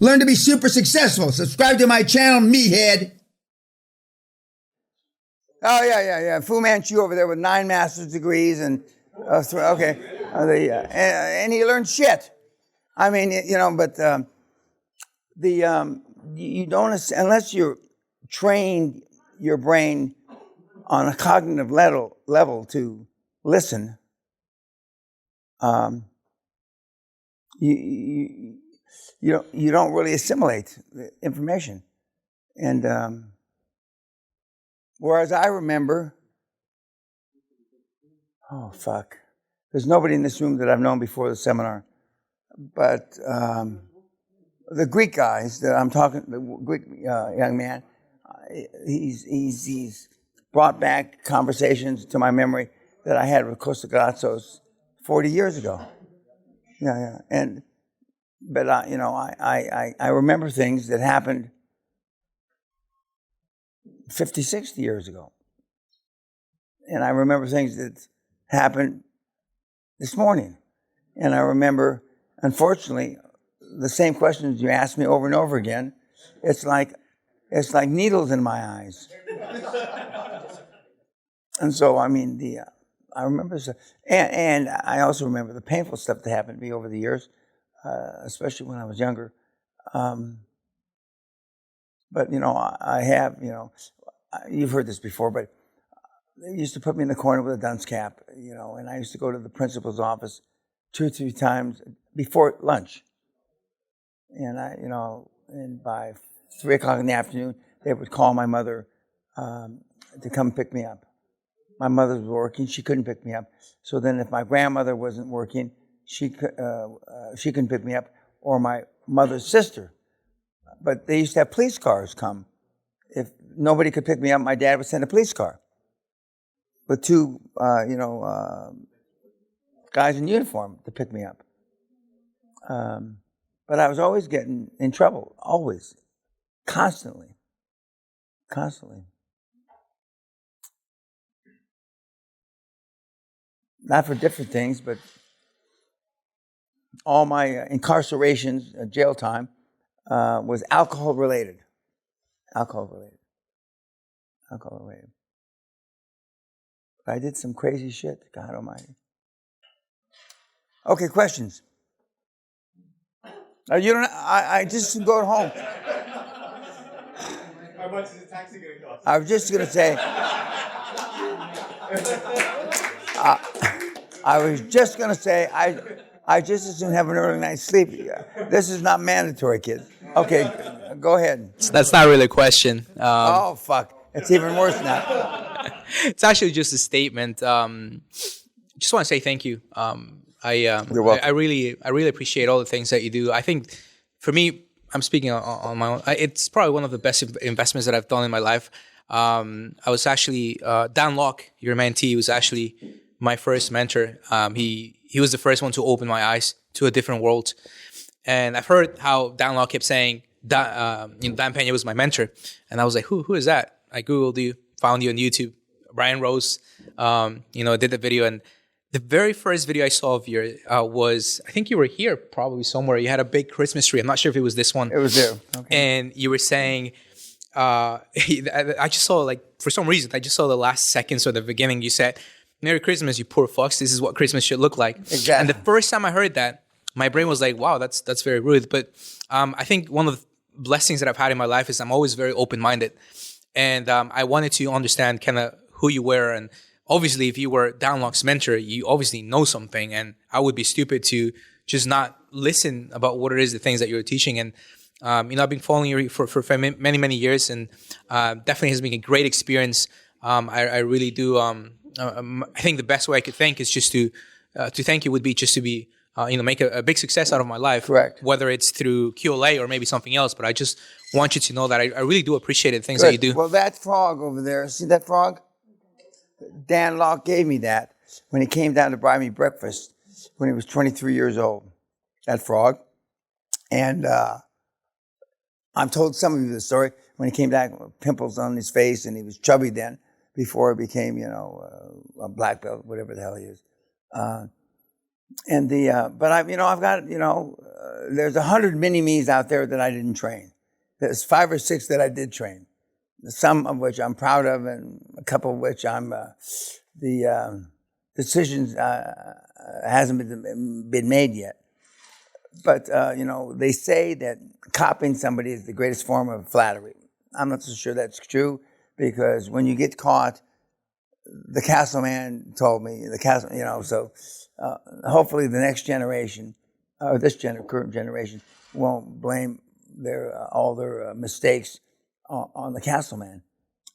Learn to be super successful. Subscribe to my channel, Meathead. Oh, yeah. Fu Manchu over there with 9 master's degrees and, okay. And he learned shit. I mean, but you don't, unless you're trained your brain on a cognitive level to listen, you don't really assimilate the information. And whereas I remember, there's nobody in this room that I've known before the seminar, but the Greek guys that I'm talking, the Greek young man, he's brought back conversations to my memory that I had with Costa Glassos 40 years ago. Yeah. But I remember things that happened 50, 60 years ago. And I remember things that happened this morning. And I remember, unfortunately, the same questions you asked me over and over again. It's like needles in my eyes. And so, I mean, I remember, and I also remember the painful stuff that happened to me over the years, especially when I was younger. But, I have, you've heard this before, but they used to put me in the corner with a dunce cap, and I used to go to the principal's office 2 or 3 times before lunch. And and by 3 o'clock in the afternoon, they would call my mother to come pick me up. My mother was working; she couldn't pick me up. So then, if my grandmother wasn't working, she couldn't pick me up, or my mother's sister. But they used to have police cars come. If nobody could pick me up, my dad would send a police car with 2, guys in uniform to pick me up. But I was always getting in trouble, always, constantly. Not for different things, but all my incarcerations, jail time, was alcohol related. I did some crazy shit, God almighty. Okay, questions? I just go home. How much is the taxi going to cost? I was just going to say, I just as soon have an early night's sleep. This is not mandatory, kids. Okay, go ahead. That's not really a question. Oh, fuck. It's even worse now. It's actually just a statement. Just want to say thank you. You're welcome. I really appreciate all the things that you do. I think for me, I'm speaking on my own. It's probably one of the best investments that I've done in my life. I was actually Dan Locke, your mentee, was actually my first mentor. He was the first one to open my eyes to a different world. And I've heard how Dan Locke kept saying Dan Peña was my mentor, and I was like, who is that? I googled you, found you on YouTube. Brian Rose, did the video, and the very first video I saw of yours was, I think you were here probably somewhere. You had a big Christmas tree. I'm not sure if it was this one. It was there. Okay. And you were saying, I just saw, for some reason, I just saw the last seconds or the beginning. You said, "Merry Christmas, you poor fucks. This is what Christmas should look like." Exactly. And the first time I heard that, my brain was like, wow, that's very rude. But I think one of the blessings that I've had in my life is I'm always very open-minded. And I wanted to understand kind of who you were. And obviously, if you were Dan Locke's mentor, you obviously know something. And I would be stupid to just not listen about what it is, the things that you're teaching. And, I've been following you for many, many years. And definitely has been a great experience. I really do. I think the best way I could thank is just to thank you would be just to be, make a big success out of my life. Correct. Whether it's through QLA or maybe something else. But I just want you to know that I really do appreciate the things Good. that you do. Well, that frog over there, see that frog? Dan Locke gave me that when he came down to buy me breakfast when he was 23 years old, that frog. And I've told some of you the story when he came back with pimples on his face and he was chubby then before he became, a black belt, whatever the hell he is. And but I've got, there's 100 mini-me's out there that I didn't train. There's 5 or 6 that I did train, some of which I'm proud of, and a couple of which the decisions hasn't been made yet. But, they say that copying somebody is the greatest form of flattery. I'm not so sure that's true, because when you get caught, the castle man told me, so hopefully the next generation, or this current generation, won't blame all their mistakes on the castle man.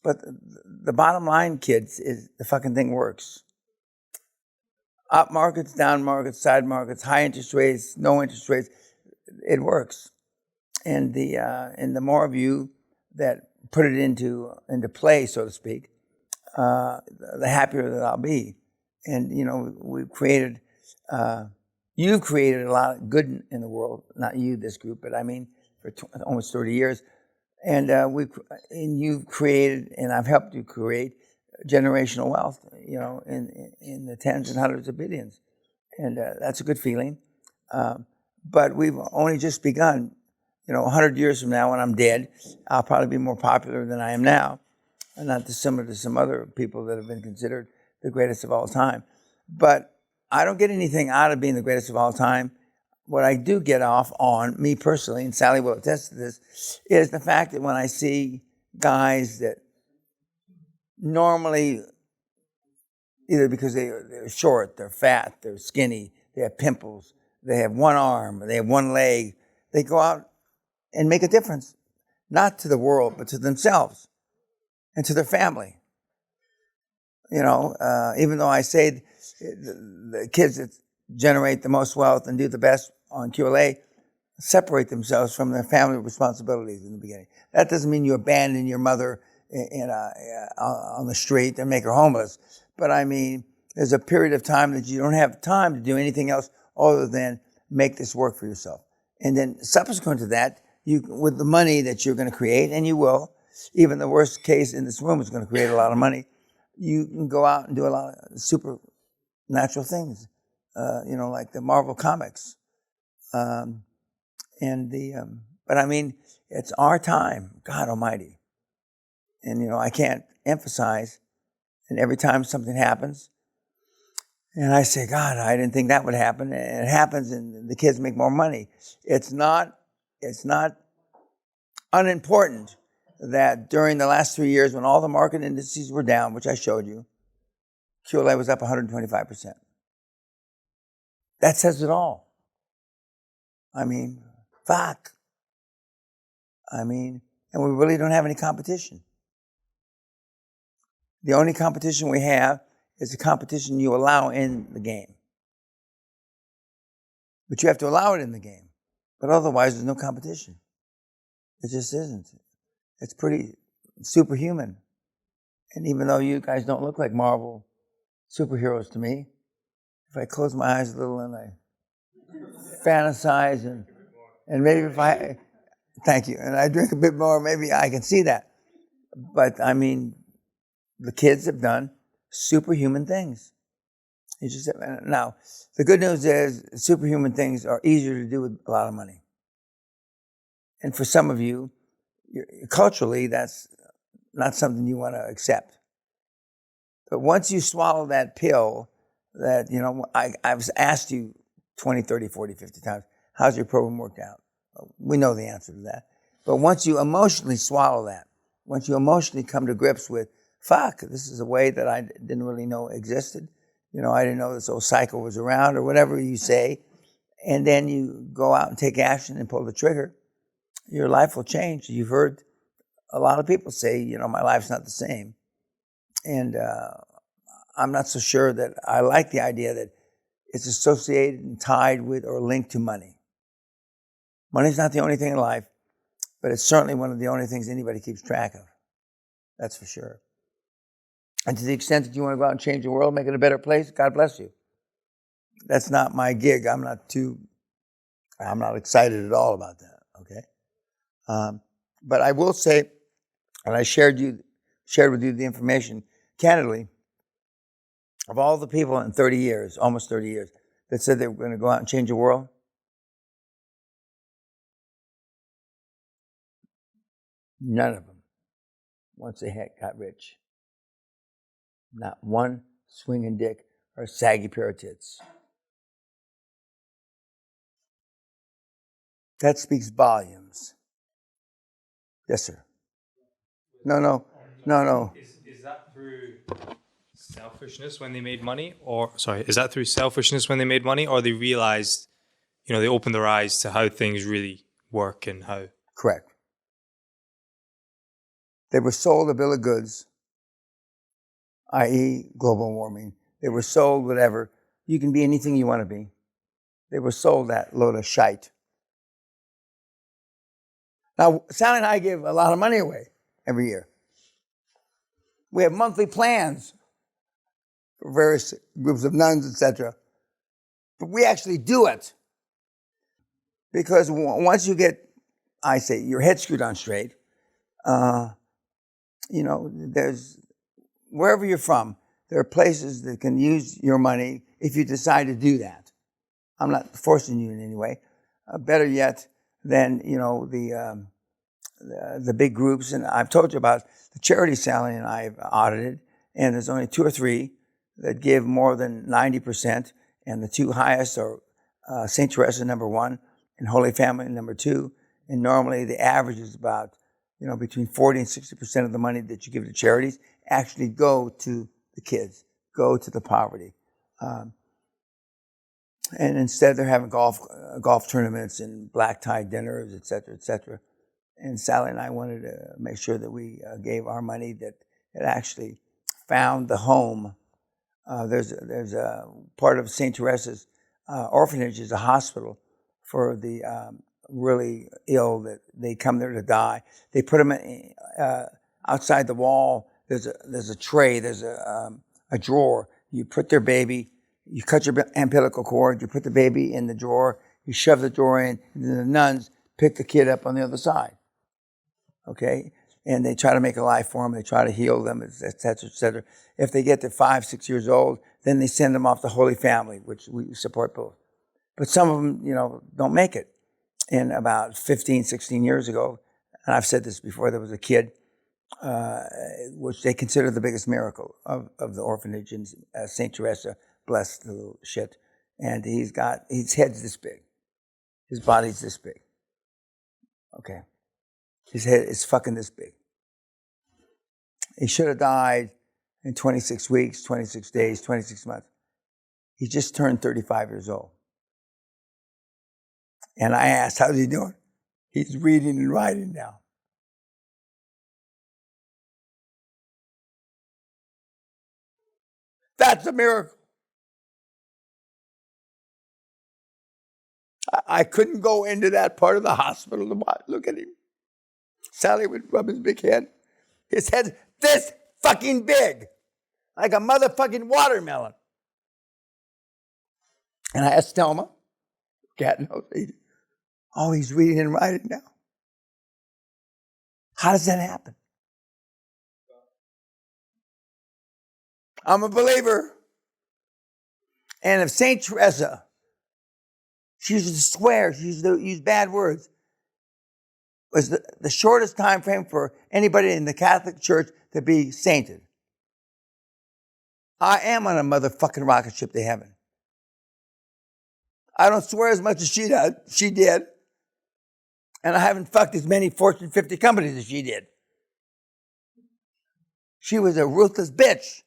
But the bottom line, kids, is the fucking thing works. Up markets, down markets, side markets, high interest rates, no interest rates, it works. And the more of you that put it into play, so to speak, the happier that I'll be. And you've created a lot of good in the world. Not you, this group, but I mean for almost 30 years. And you've created, and I've helped you create, generational wealth, in the tens and hundreds of billions. And that's a good feeling. But we've only just begun. 100 years from now, when I'm dead, I'll probably be more popular than I am now. And not dissimilar to some other people that have been considered the greatest of all time. But I don't get anything out of being the greatest of all time. What I do get off on, me personally, and Sally will attest to this, is the fact that when I see guys that normally, either because they're short, they're fat, they're skinny, they have pimples, they have one arm, they have one leg, they go out and make a difference, not to the world, but to themselves and to their family. Even though I say the kids that generate the most wealth and do the best on QLA separate themselves from their family responsibilities in the beginning. That doesn't mean you abandon your mother on the street and make her homeless. But I mean, there's a period of time that you don't have time to do anything else other than make this work for yourself. And then subsequent to that, with the money that you're going to create, and you will, even the worst case in this room is going to create a lot of money, you can go out and do a lot of supernatural things, like the Marvel comics. But I mean, it's our time, God Almighty. And, I can't emphasize, and every time something happens, and I say, God, I didn't think that would happen, and it happens, and the kids make more money. It's not unimportant that during the last 3 years, when all the market indices were down, which I showed you, QLA was up 125%. That says it all. I mean, fuck. I mean, and we really don't have any competition. The only competition we have is the competition you allow in the game. But you have to allow it in the game. But otherwise, there's no competition. It just isn't. It's pretty superhuman. And even though you guys don't look like Marvel superheroes to me, if I close my eyes a little and I fantasize and maybe thank you, and I drink a bit more, maybe I can see that. But I mean, the kids have done superhuman things. Now, the good news is superhuman things are easier to do with a lot of money. And for some of you, culturally, that's not something you want to accept. But once you swallow that pill, I've asked you 20, 30, 40, 50 times, how's your program worked out? We know the answer to that. But once you emotionally swallow that, once you emotionally come to grips with, fuck, this is a way that I didn't really know existed. I didn't know this old cycle was around, or whatever you say. And then you go out and take action and pull the trigger. Your life will change. You've heard a lot of people say, my life's not the same. And I'm not so sure that I like the idea that it's associated and tied with or linked to money. Money's not the only thing in life, but it's certainly one of the only things anybody keeps track of. That's for sure. And to the extent that you want to go out and change the world, make it a better place, God bless you. That's not my gig. I'm not excited at all about that, okay? But I will say, and I shared with you the information, candidly, of all the people in 30 years, almost 30 years, that said they were going to go out and change the world? None of them, once they got rich. Not one swinging dick or saggy pair of tits. That speaks volumes. Yes, sir. No. Is that through selfishness when they made money, or is that through selfishness when they made money, or they realized, they opened their eyes to how things really work and how? Correct. They were sold a bill of goods, i.e. global warming. They were sold whatever. You can be anything you want to be. They were sold that load of shite. Now, Sally and I give a lot of money away every year. We have monthly plans for various groups of nuns, etc. But we actually do it. Because once you get, I say, your head screwed on straight, there's, wherever you're from, there are places that can use your money if you decide to do that. I'm not forcing you in any way. Better yet than, the big groups. And I've told you about the charity Sally and I have audited, and there's only 2 or 3 that give more than 90%, and the 2 highest are St. Teresa, number 1, and Holy Family, number 2. And normally the average is about, between 40 and 60% of the money that you give to charities actually go to the kids, go to the poverty. And instead they're having golf tournaments and black tie dinners, et cetera, et cetera. And Sally and I wanted to make sure that we gave our money that it actually found the home. There's a part of St. Teresa's orphanage is a hospital for the really ill that they come there to die. They put them outside the wall. There's a tray. There's a drawer. You put their baby. You cut your umbilical cord. You put the baby in the drawer. You shove the drawer in, and then the nuns pick the kid up on the other side. Okay? And they try to make a life for them. They try to heal them, et cetera, et cetera. If they get to 5, 6 years old, then they send them off to Holy Family, which we support both. But some of them, don't make it. And about 15, 16 years ago, and I've said this before, there was a kid, which they consider the biggest miracle of the orphanage in St. Teresa, blessed the little shit. And his head's this big. His body's this big. Okay. His head is fucking this big. He should have died in 26 weeks, 26 days, 26 months. He just turned 35 years old. And I asked, how's he doing? He's reading and writing now. That's a miracle. I couldn't go into that part of the hospital to watch. Look at him. Sally would rub his big head. His head's this fucking big. Like a motherfucking watermelon. And I asked Thelma, cat knows, he's reading and writing now. How does that happen? I'm a believer. And if St. Teresa, she used to swear, she used to use bad words, was the shortest time frame for anybody in the Catholic Church to be sainted. I am on a motherfucking rocket ship to heaven. I don't swear as much as she did. And I haven't fucked as many Fortune 50 companies as she did. She was a ruthless bitch.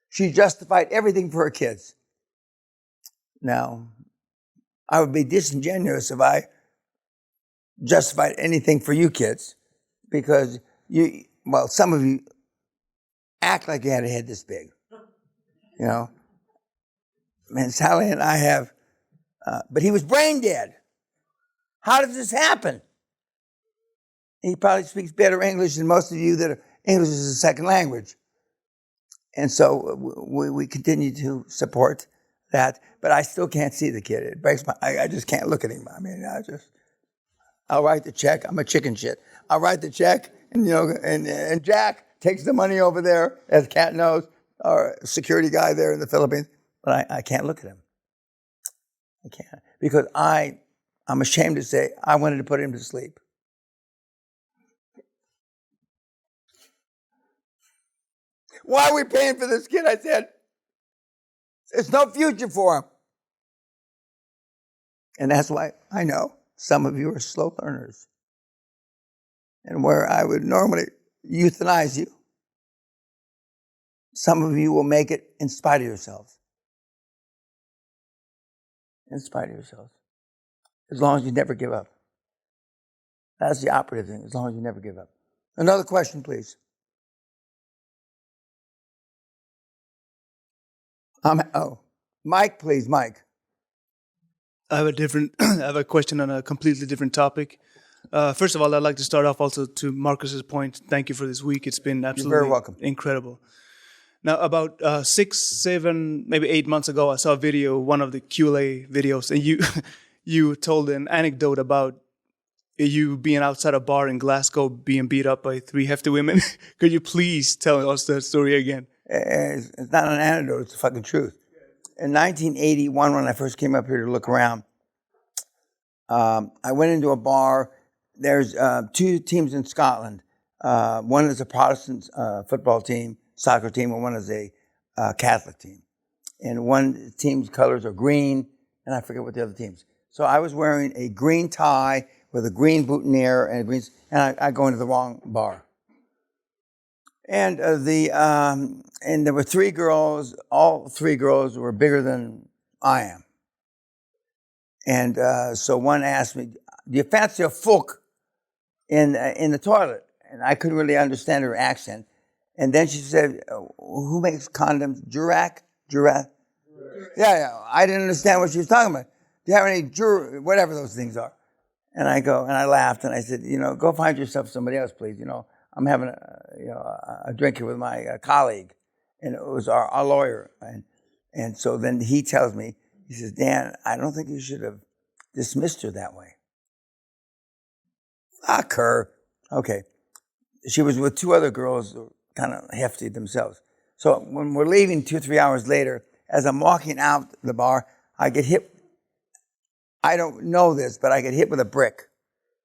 She justified everything for her kids. Now, I would be disingenuous if I justified anything for you kids, because some of you act like you had a head this big. Man, Sally and I have, but he was brain dead. How does this happen? He probably speaks better English than most of you that are English is a second language. And so we continue to support that, but I still can't see the kid. It breaks I just can't look at him. I mean, I'll write the check. I'm a chicken shit. I'll write the check, and and Jack takes the money over there, as Cat knows, our security guy there in the Philippines, but I can't look at him. I can't. Because I'm ashamed to say I wanted to put him to sleep. Why are we paying for this kid? I said, there's no future for him. And that's why I know some of you are slow learners. And where I would normally euthanize you, some of you will make it in spite of yourselves. In spite of yourselves. As long as you never give up. That's the operative thing, as long as you never give up. Another question, please. Mike, please, Mike. I have a question on a completely different topic. First of all, I'd like to start off also to Marcus's point. Thank you for this week. It's been absolutely very welcome. Incredible. Now, about 6, 7, maybe 8 months ago, I saw a video, one of the QLA videos, and you told an anecdote about you being outside a bar in Glasgow being beat up by 3 hefty women. Could you please tell us that story again? It's not an anecdote, it's the fucking truth. In 1981, when I first came up here to look around, I went into a bar. There's 2 teams in Scotland. One is a Protestant football team, soccer team, and one is a Catholic team. And one team's colors are green, and I forget what the other team's. So I was wearing a green tie with a green boutonniere and I go into the wrong bar. And and there were 3 girls. All 3 girls were bigger than I am. And so one asked me, "Do you fancy a fuck in the toilet?" And I couldn't really understand her accent. And then she said, "Who makes condoms? Durac? Yeah. I didn't understand what she was talking about. Do you have any whatever those things are?" And I laughed and I said, "Go find yourself somebody else, please. I'm having a drink here with my colleague," and it was our lawyer. And so then he tells me, he says, "Dan, I don't think you should have dismissed her that way." Fuck her. Okay. She was with 2 other girls, kind of hefty themselves. So when we're leaving 2 or 3 hours later, as I'm walking out the bar, I get hit. I don't know this, but I get hit with a brick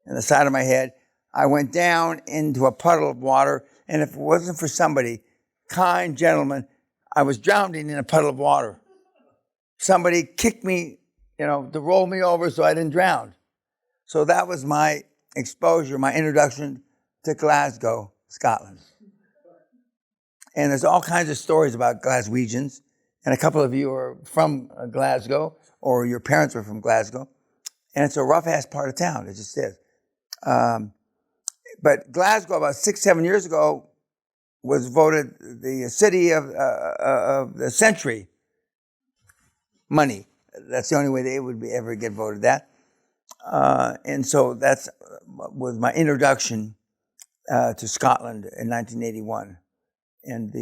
in the side of my head. I went down into a puddle of water, and if it wasn't for somebody, kind gentleman, I was drowning in a puddle of water. Somebody kicked me, to roll me over so I didn't drown. So that was my exposure, my introduction to Glasgow, Scotland. And there's all kinds of stories about Glaswegians, and a couple of you are from Glasgow, or your parents were from Glasgow, and it's a rough-ass part of town, it just is. But Glasgow, about 6, 7 years ago, was voted the city of the century. Money. That's the only way they would ever get voted that. And so that was my introduction to Scotland in 1981. And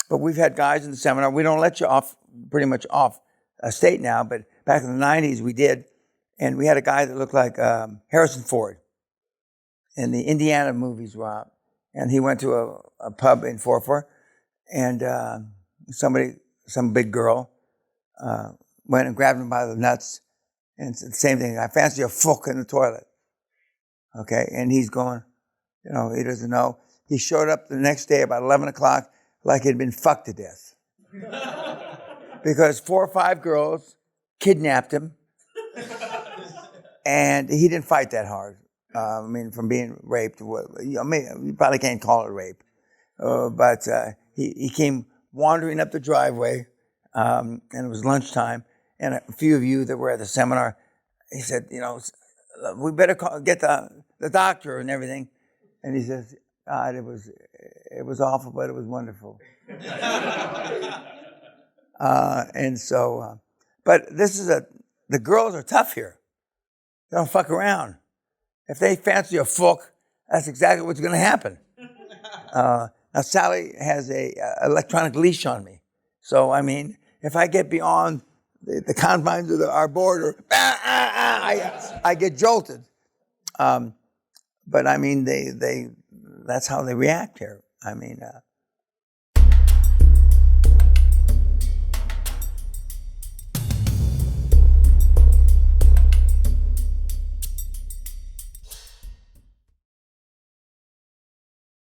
but we've had guys in the seminar. We don't let you pretty much off state now, but back in the 90s we did. And we had a guy that looked like Harrison Ford. And the Indiana movies were out. And he went to a pub in Forfar, and some big girl, went and grabbed him by the nuts and said the same thing. "I fancy a fuck in the toilet." Okay, and he's going, he doesn't know. He showed up the next day about 11 o'clock like he'd been fucked to death. Because 4 or 5 girls kidnapped him, and he didn't fight that hard. From being raped, you probably can't call it rape. But he came wandering up the driveway, and it was lunchtime, and a few of you that were at the seminar, he said, "We better get the doctor and everything." And he says, "God, it was awful, but it was wonderful." And so, but the girls are tough here. They don't fuck around. If they fancy a fuck, that's exactly what's going to happen. Now, Sally has a electronic leash on me. So, if I get beyond the confines of our border, I get jolted. But, that's how they react here.